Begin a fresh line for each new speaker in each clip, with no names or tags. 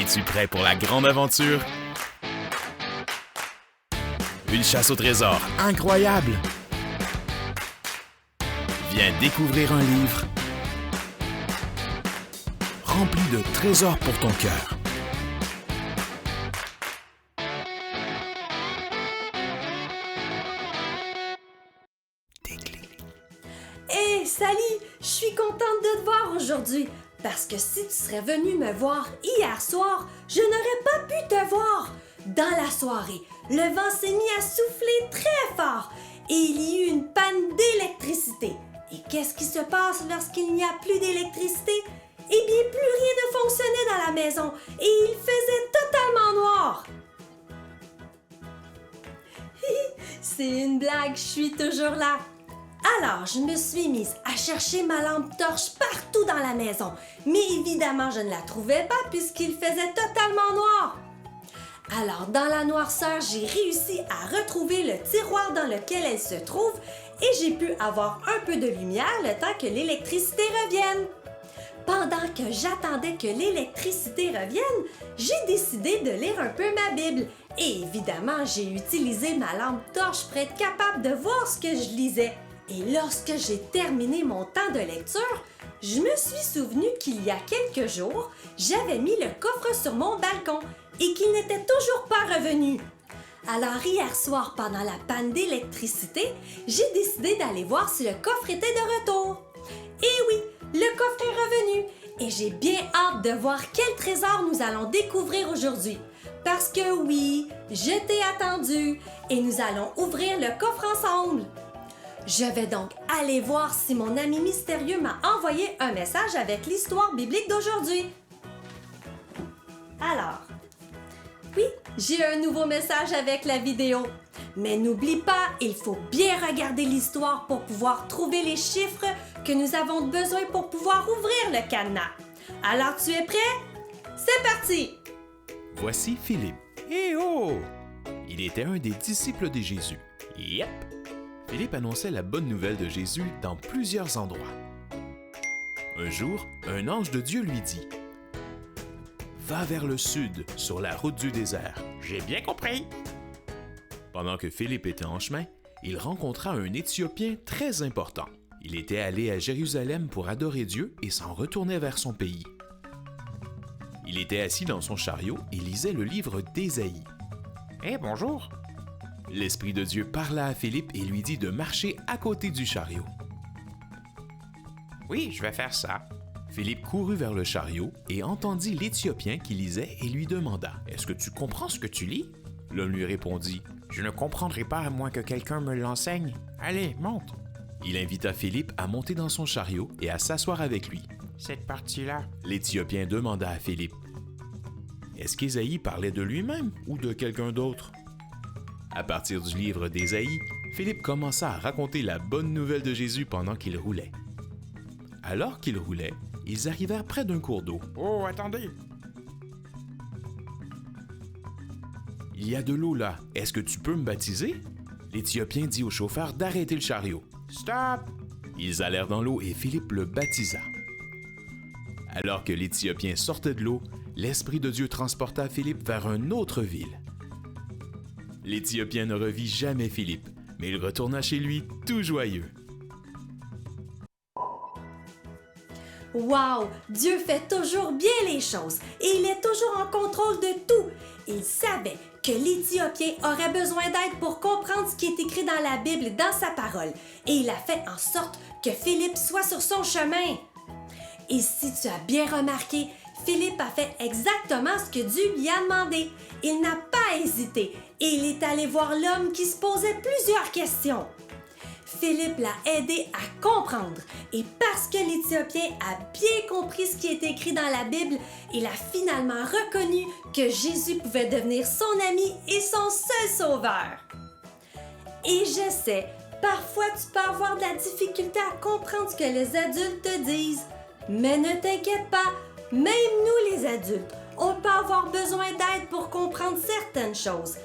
Es-tu prêt pour la grande aventure? Une chasse au trésor incroyable! Viens découvrir un livre rempli de trésors pour ton cœur.
Hey, Sally, je suis contente de te voir aujourd'hui. Parce que si tu serais venue me voir hier soir, je n'aurais pas pu te voir. Dans la soirée, le vent s'est mis à souffler très fort et il y eut une panne d'électricité. Et qu'est-ce qui se passe lorsqu'il n'y a plus d'électricité? Eh bien, plus rien ne fonctionnait dans la maison et il faisait totalement noir. C'est une blague, je suis toujours là. Alors, je me suis mise à chercher ma lampe torche partout dans la maison, mais évidemment, je ne la trouvais pas puisqu'il faisait totalement noir. Alors, dans la noirceur, j'ai réussi à retrouver le tiroir dans lequel elle se trouve et j'ai pu avoir un peu de lumière le temps que l'électricité revienne. Pendant que j'attendais que l'électricité revienne, j'ai décidé de lire un peu ma Bible. Et évidemment, j'ai utilisé ma lampe torche pour être capable de voir ce que je lisais. Et lorsque j'ai terminé mon temps de lecture, je me suis souvenu qu'il y a quelques jours, j'avais mis le coffre sur mon balcon et qu'il n'était toujours pas revenu. Alors hier soir, pendant la panne d'électricité, j'ai décidé d'aller voir si le coffre était de retour. Et oui, le coffre est revenu et j'ai bien hâte de voir quel trésor nous allons découvrir aujourd'hui. Parce que oui, je t'ai attendu et nous allons ouvrir le coffre ensemble. Je vais donc aller voir si mon ami mystérieux m'a envoyé un message avec l'histoire biblique d'aujourd'hui. Alors, oui, j'ai un nouveau message avec la vidéo. Mais n'oublie pas, il faut bien regarder l'histoire pour pouvoir trouver les chiffres que nous avons besoin pour pouvoir ouvrir le cadenas. Alors, tu es prêt? C'est parti!
Voici Philippe. Eh oh! Il était un des disciples de Jésus. Yep! Philippe annonçait la bonne nouvelle de Jésus dans plusieurs endroits. Un jour, un ange de Dieu lui dit « Va vers le sud, sur la route du désert. » J'ai bien compris! Pendant que Philippe était en chemin, il rencontra un Éthiopien très important. Il était allé à Jérusalem pour adorer Dieu et s'en retournait vers son pays. Il était assis dans son chariot et lisait le livre d'Ésaïe. « Eh, bonjour! » L'Esprit de Dieu parla à Philippe et lui dit de marcher à côté du chariot. « Oui, je vais faire ça. » Philippe courut vers le chariot et entendit l'Éthiopien qui lisait et lui demanda « Est-ce que tu comprends ce que tu lis? » L'homme lui répondit « Je ne comprendrai pas à moins que quelqu'un me l'enseigne. Allez, monte! » Il invita Philippe à monter dans son chariot et à s'asseoir avec lui. « Cette partie-là » l'Éthiopien demanda à Philippe. Est-ce qu'Ésaïe parlait de lui-même ou de quelqu'un d'autre? À partir du livre d'Ésaïe, Philippe commença à raconter la bonne nouvelle de Jésus pendant qu'il roulait. Alors qu'ils roulaient, ils arrivèrent près d'un cours d'eau. « Oh, attendez! »« Il y a de l'eau là. Est-ce que tu peux me baptiser? » L'Éthiopien dit au chauffeur d'arrêter le chariot. « Stop! » Ils allèrent dans l'eau et Philippe le baptisa. Alors que l'Éthiopien sortait de l'eau, l'Esprit de Dieu transporta Philippe vers une autre ville. L'Éthiopien ne revit jamais Philippe, mais il retourna chez lui tout joyeux.
Wow! Dieu fait toujours bien les choses et il est toujours en contrôle de tout. Il savait que l'Éthiopien aurait besoin d'aide pour comprendre ce qui est écrit dans la Bible, dans sa parole, et il a fait en sorte que Philippe soit sur son chemin. Et si tu as bien remarqué, Philippe a fait exactement ce que Dieu lui a demandé. Il n'a pas hésité et il est allé voir l'homme qui se posait plusieurs questions. Philippe l'a aidé à comprendre et parce que l'Éthiopien a bien compris ce qui est écrit dans la Bible, il a finalement reconnu que Jésus pouvait devenir son ami et son seul sauveur. Et je sais, parfois tu peux avoir de la difficulté à comprendre ce que les adultes te disent. Mais ne t'inquiète pas, même nous les adultes, on peut avoir besoin d'aide pour comprendre certaines choses.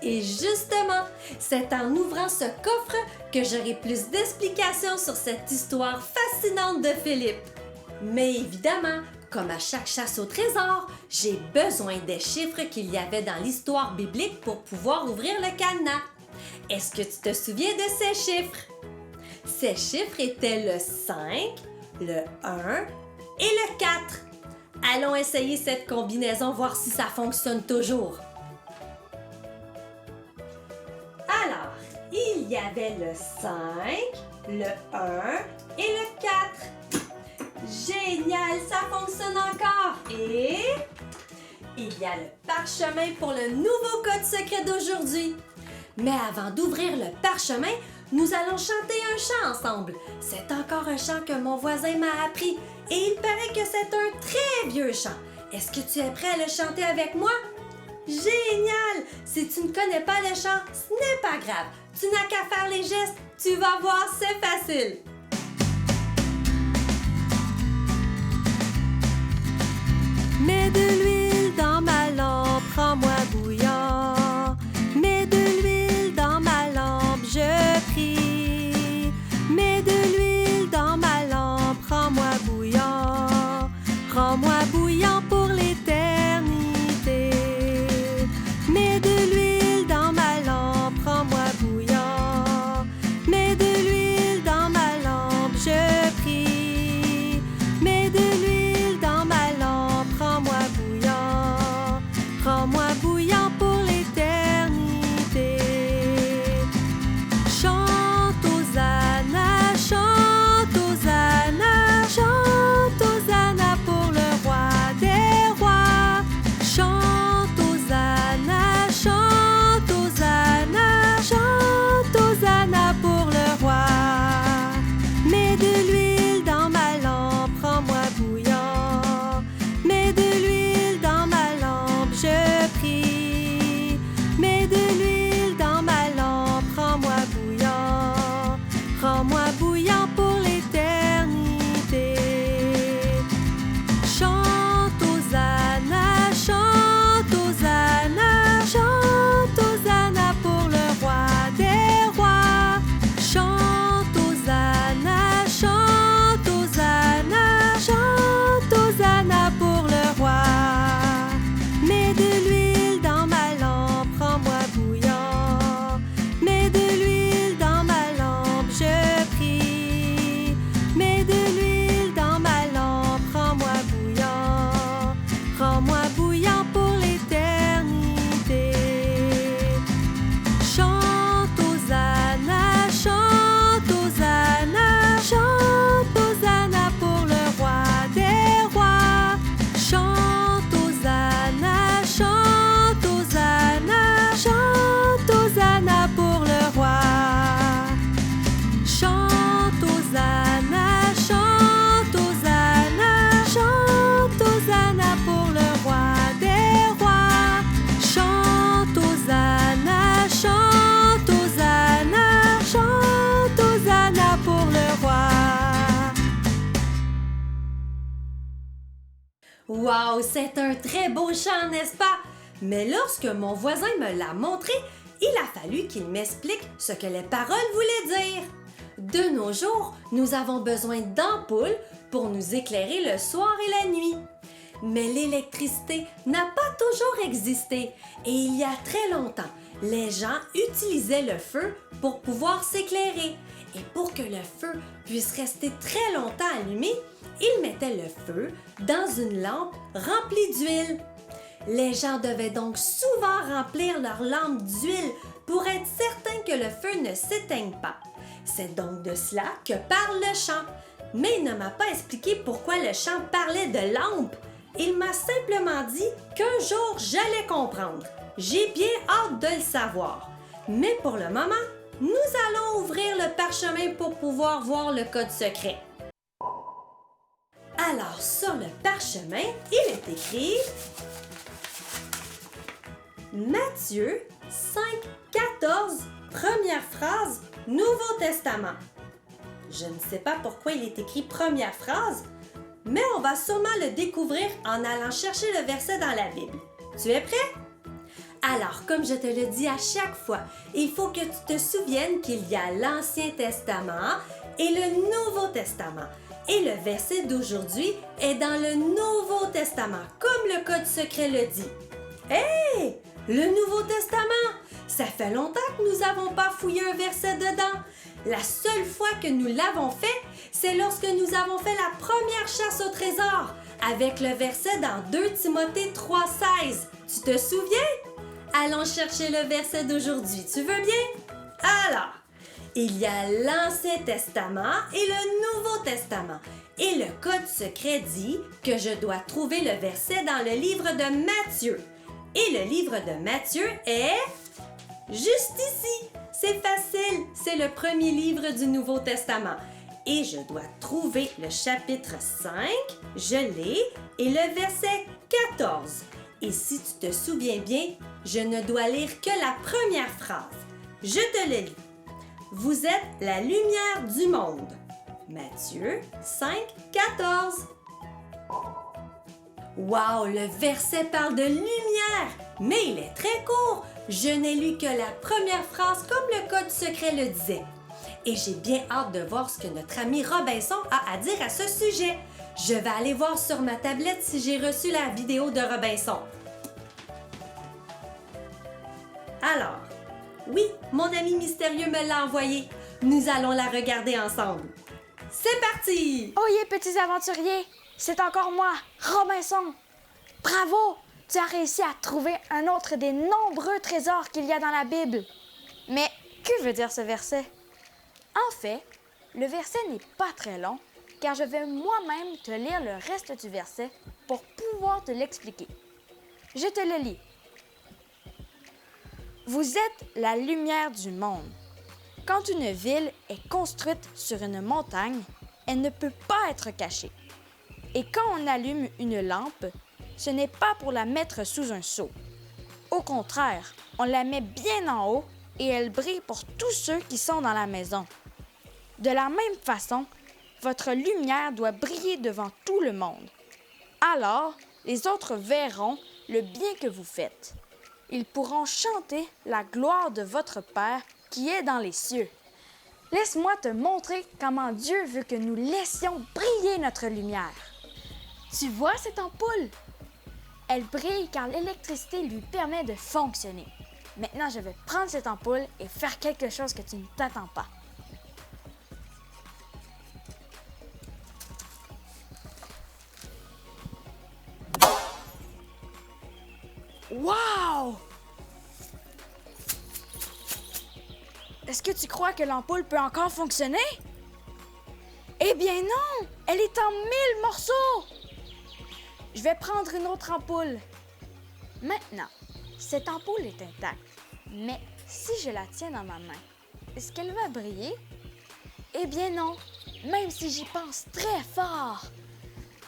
Et justement, c'est en ouvrant ce coffre que j'aurai plus d'explications sur cette histoire fascinante de Philippe. Mais évidemment, comme à chaque chasse au trésor, j'ai besoin des chiffres qu'il y avait dans l'histoire biblique pour pouvoir ouvrir le cadenas. Est-ce que tu te souviens de ces chiffres? Ces chiffres étaient le 5, le 1 et le 4. Allons essayer cette combinaison, voir si ça fonctionne toujours. Alors, il y avait le 5, le 1 et le 4. Génial, ça fonctionne encore. Et il y a le parchemin pour le nouveau code secret d'aujourd'hui. Mais avant d'ouvrir le parchemin, nous allons chanter un chant ensemble. C'est encore un chant que mon voisin m'a appris et il paraît que c'est un très vieux chant. Est-ce que tu es prêt à le chanter avec moi? Génial! Si tu ne connais pas le chant, ce n'est pas grave. Tu n'as qu'à faire les gestes, tu vas voir, c'est facile. Mets de l'huile dans ma lampe, rends-moi bouillant. Mets de l'huile dans ma lampe, je prie. Mets de l'huile dans ma lampe, rends-moi bouillant. Rends-moi bouillant pour l'éternité. Mets de l'huile dans ma lampe, rends-moi bouillant. Mets de l'huile dans ma lampe, je prie. Mets de l'huile dans ma lampe, rends-moi bouillant. Rends-moi bouillant pour l'éternité. Chante Hosanna, chante Hosanna, chante Hosanna pour le roi des rois. Chante Hosanna, chante Hosanna, chante Hosanna pour le roi. Mets de l'huile dans ma lampe, rends-moi bouillant. Mets de l'huile dans ma lampe, je prie. Mets de l'huile dans ma lampe, rends-moi bouillant. Rends-moi bouillant pour l'éternité. Chante Hosanna, chante Hosanna, chante Hosanna pour le roi des rois. Chante Hosanna, chante Hosanna, chante Hosanna pour le roi. Mets de l'huile dans ma lampe, rends-moi bouillant. Mets de l'huile dans ma lampe, je prie. Mets de l'huile dans ma lampe, rends-moi bouillant. Rends-moi bouillant pour l'éternité. Chante Hosanna, chante Hosanna, chante Hosanna pour le roi des rois. Chante Hosanna, chante Hosanna, chante Hosanna pour le roi. Chante Hosanna, chante Hosanna, chante Hosanna pour le roi des rois. Chante Hosanna, chante Hosanna, chante Hosanna pour le roi. Wow, c'est un très beau chant, n'est-ce pas? Mais lorsque mon voisin me l'a montré, il a fallu qu'il m'explique ce que les paroles voulaient dire. De nos jours, nous avons besoin d'ampoules pour nous éclairer le soir et la nuit. Mais l'électricité n'a pas toujours existé et il y a très longtemps, les gens utilisaient le feu pour pouvoir s'éclairer. Et pour que le feu puisse rester très longtemps allumé, ils mettaient le feu dans une lampe remplie d'huile. Les gens devaient donc souvent remplir leur lampe d'huile pour être certains que le feu ne s'éteigne pas. C'est donc de cela que parle le chant. Mais il ne m'a pas expliqué pourquoi le chant parlait de lampe. Il m'a simplement dit qu'un jour j'allais comprendre. J'ai bien hâte de le savoir. Mais pour le moment, nous allons ouvrir le parchemin pour pouvoir voir le code secret. Alors, sur le parchemin, il est écrit Matthieu 5,14, première phrase, Nouveau Testament. Je ne sais pas pourquoi il est écrit première phrase, mais on va sûrement le découvrir en allant chercher le verset dans la Bible. Tu es prêt? Alors, comme je te le dis à chaque fois, il faut que tu te souviennes qu'il y a l'Ancien Testament et le Nouveau Testament. Et le verset d'aujourd'hui est dans le Nouveau Testament, comme le code secret le dit. Hey! Le Nouveau Testament! Ça fait longtemps que nous n'avons pas fouillé un verset dedans. La seule fois que nous l'avons fait, c'est lorsque nous avons fait la première chasse au trésor, avec le verset dans 2 Timothée 3,16. Tu te souviens? Allons chercher le verset d'aujourd'hui, tu veux bien? Alors, il y a l'Ancien Testament et le Nouveau Testament. Et le code secret dit que je dois trouver le verset dans le livre de Matthieu. Et le livre de Matthieu est juste ici. C'est facile, c'est le premier livre du Nouveau Testament. Et je dois trouver le chapitre 5, je l'ai, et le verset 14. Et si tu te souviens bien, je ne dois lire que la première phrase. Je te le lis. Vous êtes la lumière du monde. Matthieu 5, 14. Wow, le verset parle de lumière, mais il est très court. Je n'ai lu que la première phrase comme le code secret le disait. Et j'ai bien hâte de voir ce que notre ami Robinson a à dire à ce sujet. Je vais aller voir sur ma tablette si j'ai reçu la vidéo de Robinson. Alors, oui, mon ami mystérieux me l'a envoyée. Nous allons la regarder ensemble. C'est parti!
Oyez, petits aventuriers! C'est encore moi, Robinson! Bravo! Tu as réussi à trouver un autre des nombreux trésors qu'il y a dans la Bible. Mais que veut dire ce verset? En fait, le verset n'est pas très long, car je vais moi-même te lire le reste du verset pour pouvoir te l'expliquer. Je te le lis. Vous êtes la lumière du monde. Quand une ville est construite sur une montagne, elle ne peut pas être cachée. Et quand on allume une lampe, ce n'est pas pour la mettre sous un seau. Au contraire, on la met bien en haut et elle brille pour tous ceux qui sont dans la maison. De la même façon, votre lumière doit briller devant tout le monde. Alors, les autres verront le bien que vous faites. Ils pourront chanter la gloire de votre Père qui est dans les cieux. Laisse-moi te montrer comment Dieu veut que nous laissions briller notre lumière. Tu vois cette ampoule? Elle brille car l'électricité lui permet de fonctionner. Maintenant, je vais prendre cette ampoule et faire quelque chose que tu ne t'attends pas. Wow! Est-ce que tu crois que l'ampoule peut encore fonctionner? Eh bien non! Elle est en 1000 morceaux! Je vais prendre une autre ampoule. Maintenant, cette ampoule est intacte. Mais si je la tiens dans ma main, est-ce qu'elle va briller? Eh bien non, même si j'y pense très fort.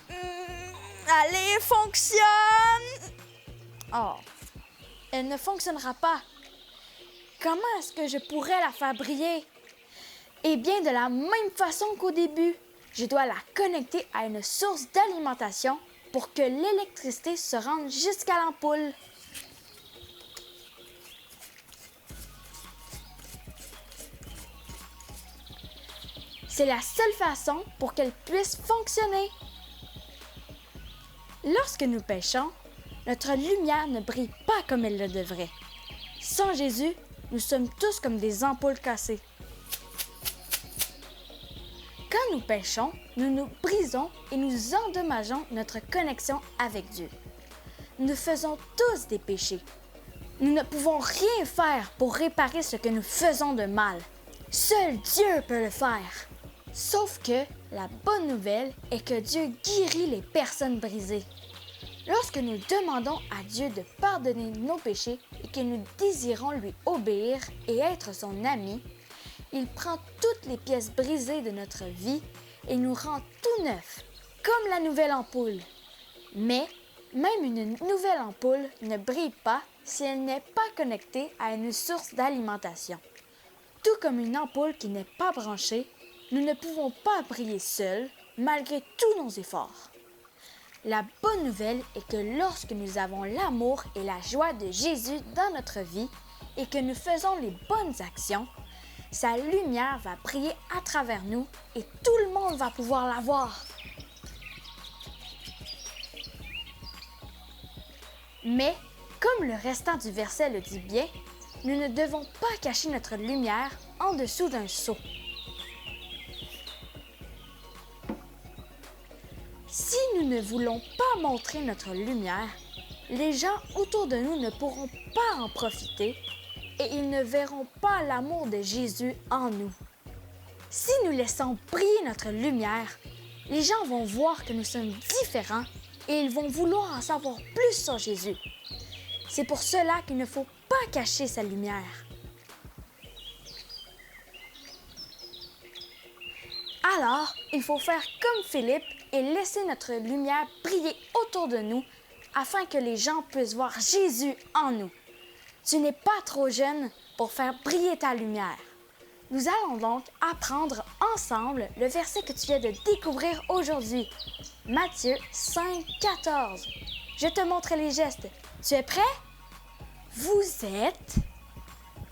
Allez, fonctionne! Oh, elle ne fonctionnera pas. Comment est-ce que je pourrais la faire briller? Eh bien, de la même façon qu'au début, je dois la connecter à une source d'alimentation pour que l'électricité se rende jusqu'à l'ampoule. C'est la seule façon pour qu'elle puisse fonctionner. Lorsque nous péchons, notre lumière ne brille pas comme elle le devrait. Sans Jésus, nous sommes tous comme des ampoules cassées. Quand nous péchons, nous nous brisons et nous endommageons notre connexion avec Dieu. Nous faisons tous des péchés. Nous ne pouvons rien faire pour réparer ce que nous faisons de mal. Seul Dieu peut le faire. Sauf que la bonne nouvelle est que Dieu guérit les personnes brisées. Lorsque nous demandons à Dieu de pardonner nos péchés et que nous désirons lui obéir et être son ami, il prend toutes les pièces brisées de notre vie et nous rend tout neuf, comme la nouvelle ampoule. Mais même une nouvelle ampoule ne brille pas si elle n'est pas connectée à une source d'alimentation. Tout comme une ampoule qui n'est pas branchée, nous ne pouvons pas briller seuls malgré tous nos efforts. La bonne nouvelle est que lorsque nous avons l'amour et la joie de Jésus dans notre vie et que nous faisons les bonnes actions, sa lumière va briller à travers nous et tout le monde va pouvoir la voir. Mais, comme le restant du verset le dit bien, nous ne devons pas cacher notre lumière en dessous d'un seau. Si nous ne voulons pas montrer notre lumière, les gens autour de nous ne pourront pas en profiter et ils ne verront pas l'amour de Jésus en nous. Si nous laissons briller notre lumière, les gens vont voir que nous sommes différents et ils vont vouloir en savoir plus sur Jésus. C'est pour cela qu'il ne faut pas cacher sa lumière. Alors, il faut faire comme Philippe et laisser notre lumière briller autour de nous afin que les gens puissent voir Jésus en nous. Tu n'es pas trop jeune pour faire briller ta lumière. Nous allons donc apprendre ensemble le verset que tu viens de découvrir aujourd'hui. Matthieu 5, 14. Je te montre les gestes. Tu es prêt? Vous êtes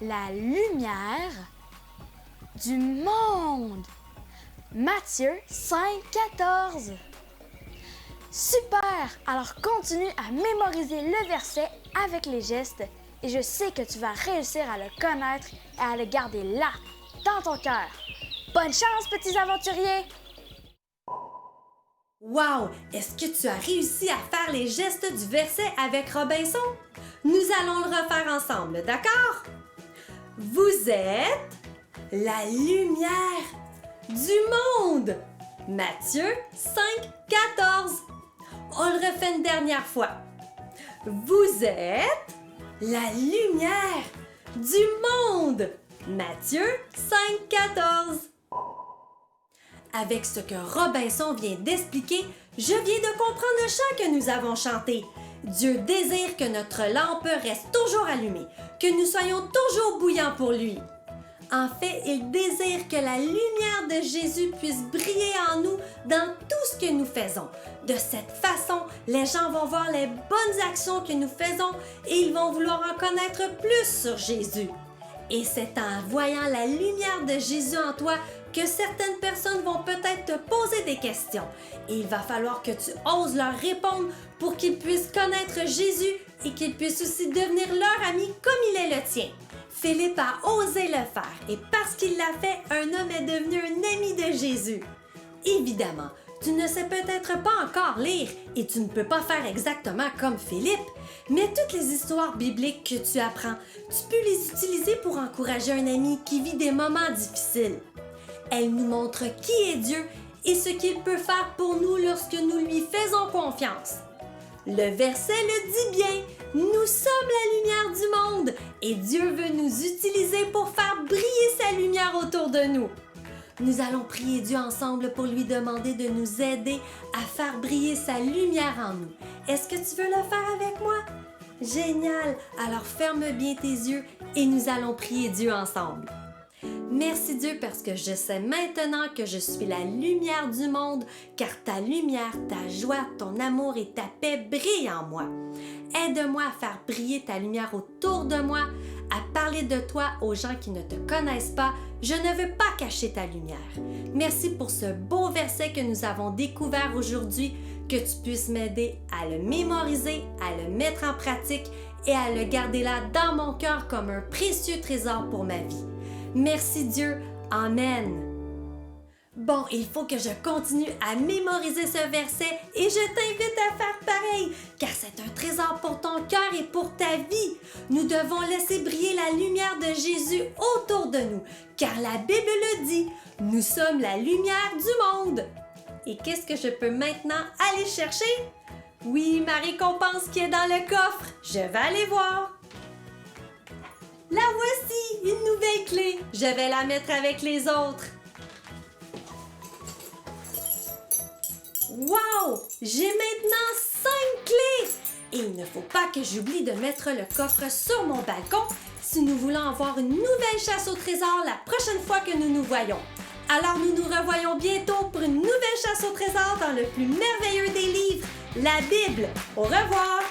la lumière du monde. Matthieu 5, 14. Super! Alors continue à mémoriser le verset avec les gestes et je sais que tu vas réussir à le connaître et à le garder là, dans ton cœur. Bonne chance, petits aventuriers!
Wow! Est-ce que tu as réussi à faire les gestes du verset avec Robinson? Nous allons le refaire ensemble, d'accord? Vous êtes la lumière du monde! Matthieu 5, 14. On le refait une dernière fois. Vous êtes la lumière du monde! Matthieu 5, 14. Avec ce que Robinson vient d'expliquer, je viens de comprendre le chant que nous avons chanté. Dieu désire que notre lampe reste toujours allumée, que nous soyons toujours bouillants pour lui. En fait, il désire que la lumière de Jésus puisse briller en nous dans tout ce que nous faisons. De cette façon, les gens vont voir les bonnes actions que nous faisons et ils vont vouloir en connaître plus sur Jésus. Et c'est en voyant la lumière de Jésus en toi que certaines personnes vont peut-être te poser des questions. Et il va falloir que tu oses leur répondre pour qu'ils puissent connaître Jésus et qu'ils puissent aussi devenir leur ami comme il est le tien. Philippe a osé le faire et parce qu'il l'a fait, un homme est devenu un ami de Jésus. Évidemment, tu ne sais peut-être pas encore lire et tu ne peux pas faire exactement comme Philippe, mais toutes les histoires bibliques que tu apprends, tu peux les utiliser pour encourager un ami qui vit des moments difficiles. Elles nous montrent qui est Dieu et ce qu'il peut faire pour nous lorsque nous lui faisons confiance. Le verset le dit bien, nous sommes la lumière du monde et Dieu veut nous utiliser pour faire briller sa lumière autour de nous. Nous allons prier Dieu ensemble pour lui demander de nous aider à faire briller sa lumière en nous. Est-ce que tu veux le faire avec moi? Génial! Alors ferme bien tes yeux et nous allons prier Dieu ensemble. Merci Dieu parce que je sais maintenant que je suis la lumière du monde, car ta lumière, ta joie, ton amour et ta paix brillent en moi. Aide-moi à faire briller ta lumière autour de moi, à parler de toi aux gens qui ne te connaissent pas. Je ne veux pas cacher ta lumière. Merci pour ce beau verset que nous avons découvert aujourd'hui, que tu puisses m'aider à le mémoriser, à le mettre en pratique et à le garder là dans mon cœur comme un précieux trésor pour ma vie. Merci Dieu. Amen. Bon, il faut que je continue à mémoriser ce verset et je t'invite à faire pareil, car c'est un trésor pour ton cœur et pour ta vie. Nous devons laisser briller la lumière de Jésus autour de nous, car la Bible le dit, nous sommes la lumière du monde. Et qu'est-ce que je peux maintenant aller chercher? Oui, ma récompense qui est dans le coffre. Je vais aller voir. La voici, une nouvelle clé. Je vais la mettre avec les autres. Wow! J'ai maintenant 5 clés! Et il ne faut pas que j'oublie de mettre le coffre sur mon balcon si nous voulons avoir une nouvelle chasse au trésor la prochaine fois que nous nous voyons. Alors nous nous revoyons bientôt pour une nouvelle chasse au trésor dans le plus merveilleux des livres, la Bible. Au revoir!